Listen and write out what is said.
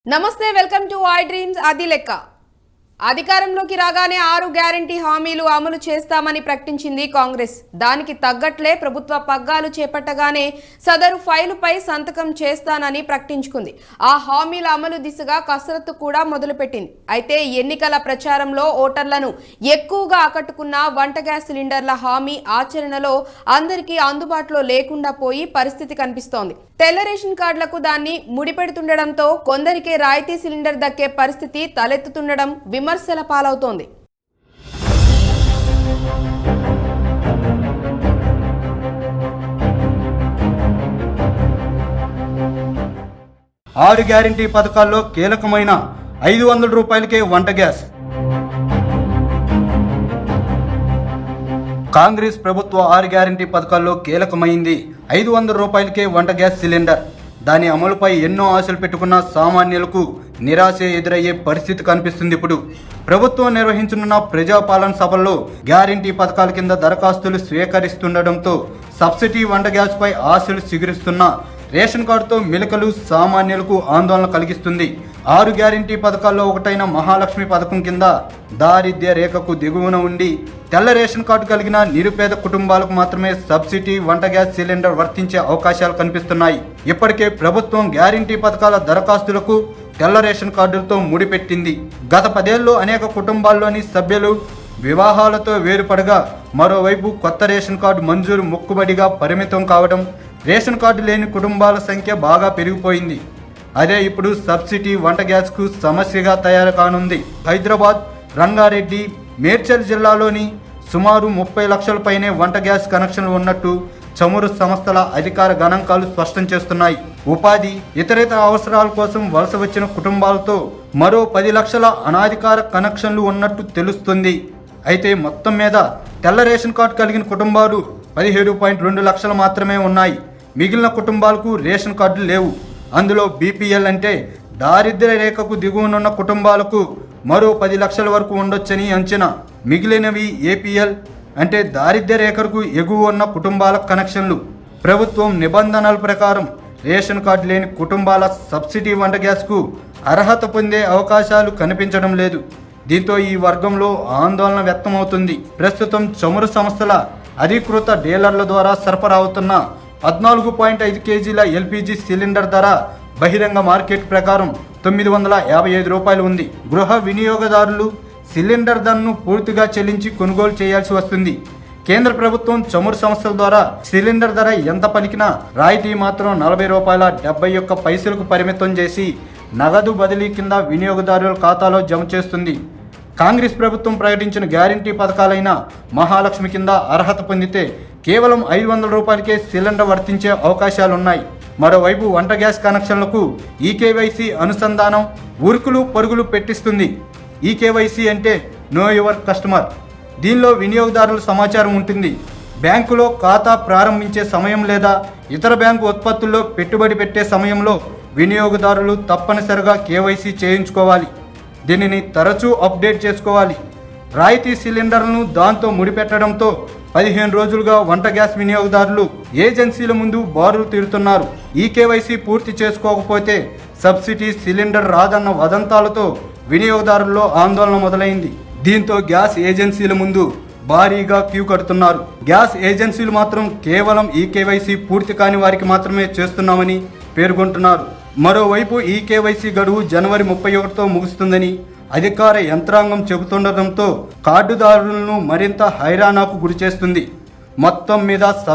నమస్తే welcome to I dreams అది లెక్క అధికారంలోకి రాగానే 6 గ్యారంటీ హామీలు అమలు చేస్తామని ప్రకటించింది కాంగ్రెస్. దానికి తగ్గట్లే ప్రభుత్వ పగ్గాలు చేపట్టగానే సదరు ఫైలుపై సంతకం చేస్తానని ప్రకటించుకుంది. ఆ హామీల అమలు దిశగా కసరత్తు కూడా మొదలుపెట్టింది. అయితే ఎన్నికల ప్రచారంలో ఓటర్లను ఎక్కువగా ఆకట్టుకున్న వంట గ్యాస్ సిలిండర్ల హామీ ఆచరణలో అందరికీ అందుబాటులో లేకుండా పోయి పరిస్థితి కనిపిస్తోంది. తెల్ల రేషన్ కార్డులకు దాన్ని ముడిపెడుతుండడంతో కొందరికే రాయితీ సిలిండర్ దక్కే పరిస్థితి తలెత్తుతుండడం విమర్శల పాలవుతోంది. ఆరు గ్యారంటీ పథకాల్లో కీలకమైన 500 రూపాయలకే వంట గ్యాస్. కాంగ్రెస్ ప్రభుత్వ 6 గ్యారంటీ పథకాల్లో కీలకమైంది 500 రూపాయలకే వంట గ్యాస్ సిలిండర్. దాని అమలుపై ఎన్నో ఆశలు పెట్టుకున్న సామాన్యులకు నిరాశ ఎదురయ్యే పరిస్థితి కనిపిస్తుంది. ఇప్పుడు ప్రభుత్వం నిర్వహించనున్న ప్రజాపాలన సభల్లో గ్యారంటీ పథకాల కింద దరఖాస్తులు స్వీకరిస్తుండటంతో సబ్సిడీ వంట గ్యాస్ పై ఆశలు చిగురిస్తున్న రేషన్ కార్డుతో మెలికలు సామాన్యులకు ఆందోళన కలిగిస్తుంది. 6 గ్యారంటీ పథకాల్లో ఒకటైన మహాలక్ష్మి పథకం కింద దారిద్ర్య రేఖకు దిగువన ఉండి తెల్ల రేషన్ కార్డు కలిగిన నిరుపేద కుటుంబాలకు మాత్రమే సబ్సిడీ వంట గ్యాస్ సిలిండర్ వర్తించే అవకాశాలు కనిపిస్తున్నాయి. ఇప్పటికే ప్రభుత్వం గ్యారంటీ పథకాల దరఖాస్తులకు తెల్ల రేషన్ కార్డులతో ముడిపెట్టింది. గత 10 ఏళ్లలో అనేక కుటుంబాల్లోని సభ్యులు వివాహాలతో వేరుపడగా మరోవైపు కొత్త రేషన్ కార్డు మంజూరు మొక్కుబడిగా పరిమితం కావడం, రేషన్ కార్డు లేని కుటుంబాల సంఖ్య బాగా పెరిగిపోయింది. అదే ఇప్పుడు సబ్సిడీ వంట గ్యాస్కు సమస్యగా తయారు కానుంది. హైదరాబాద్, రంగారెడ్డి, మేడ్చల్ జిల్లాలోని సుమారు 30 లక్షల పైనే వంట గ్యాస్ కనెక్షన్లు ఉన్నట్టు చమురు సంస్థల అధికార గణాంకాలు స్పష్టం చేస్తున్నాయి. ఉపాధి, ఇతరేతర అవసరాల కోసం వలస వచ్చిన కుటుంబాలతో మరో 10 లక్షల అనాధికార కనెక్షన్లు ఉన్నట్టు తెలుస్తుంది. అయితే మొత్తం మీద తెల్ల రేషన్ కార్డు కలిగిన కుటుంబాలు 17.2 లక్షలు మాత్రమే ఉన్నాయి. మిగిలిన కుటుంబాలకు రేషన్ కార్డులు లేవు. అందులో బీపీఎల్ అంటే దారిద్ర్య రేఖకు దిగువనున్న కుటుంబాలకు మరో 10 లక్షల వరకు ఉండొచ్చని అంచనా. మిగిలినవి ఏపీఎల్ అంటే దారిద్ర్య రేఖకు ఎగువ ఉన్న కుటుంబాల కనెక్షన్లు. ప్రభుత్వం నిబంధనల ప్రకారం రేషన్ కార్డు లేని కుటుంబాల సబ్సిడీ వంట గ్యాస్కు అర్హత పొందే అవకాశాలు కనిపించడం లేదు. దీంతో ఈ వర్గంలో ఆందోళన వ్యక్తమవుతుంది. ప్రస్తుతం చమురు సంస్థల అధికృత డీలర్ల ద్వారా సరఫరా అవుతున్న 14.5 కేజీల ఎల్పీజీ సిలిండర్ ధర బహిరంగ మార్కెట్ ప్రకారం 955 రూపాయలు ఉంది. గృహ వినియోగదారులు సిలిండర్ ధరను పూర్తిగా చెల్లించి కొనుగోలు చేయాల్సి వస్తుంది. కేంద్ర ప్రభుత్వం చమురు సంస్థల ద్వారా సిలిండర్ ధర ఎంత పలికినా రాయితీ మాత్రం 40 రూపాయల 71 పైసలకు పరిమితం చేసి నగదు బదిలీ కింద వినియోగదారుల ఖాతాలో జమ చేస్తుంది. కాంగ్రెస్ ప్రభుత్వం ప్రకటించిన గ్యారంటీ పథకాలైన మహాలక్ష్మి కింద అర్హత పొందితే కేవలం 500 రూపాయలకే సిలిండర్ వర్తించే అవకాశాలున్నాయి. మరోవైపు వంట గ్యాస్ కనెక్షన్లకు ఈకేవైసీ అనుసంధానం ఉరుకులు పరుగులు పెట్టిస్తుంది. ఈకేవైసీ అంటే నో యువర్ కస్టమర్. దీనిలో వినియోగదారుల సమాచారం ఉంటుంది. బ్యాంకులో ఖాతా ప్రారంభించే సమయం లేదా ఇతర బ్యాంకు ఉత్పత్తుల్లో పెట్టుబడి పెట్టే సమయంలో వినియోగదారులు తప్పనిసరిగా కేవైసీ చేయించుకోవాలి. దీనిని తరచూ అప్డేట్ చేసుకోవాలి. రాయితీ సిలిండర్లను దాంతో ముడిపెట్టడంతో 15 రోజులుగా వంట గ్యాస్ వినియోగదారులు ఏజెన్సీల ముందు బారులు తీరుతున్నారు. ఈ కేవైసీ పూర్తి చేసుకోకపోతే సబ్సిడీ సిలిండర్ రాదన్న వదంతాలతో వినియోగదారుల్లో ఆందోళన మొదలైంది. దీంతో గ్యాస్ ఏజెన్సీల ముందు భారీగా క్యూ కడుతున్నారు. గ్యాస్ ఏజెన్సీలు మాత్రం కేవలం ఈ కేవైసీ పూర్తి కాని వారికి మాత్రమే చేస్తున్నామని పేర్కొంటున్నారు. మరోవైపు ఈ కేవైసీ గడువు జనవరి 31తో ముగుస్తుందని అధికార యంత్రాంగం చెబుతుండటంతో కార్డుదారులను మరింత హైరాణాకు గురిచేస్తుంది. మొత్తం మీద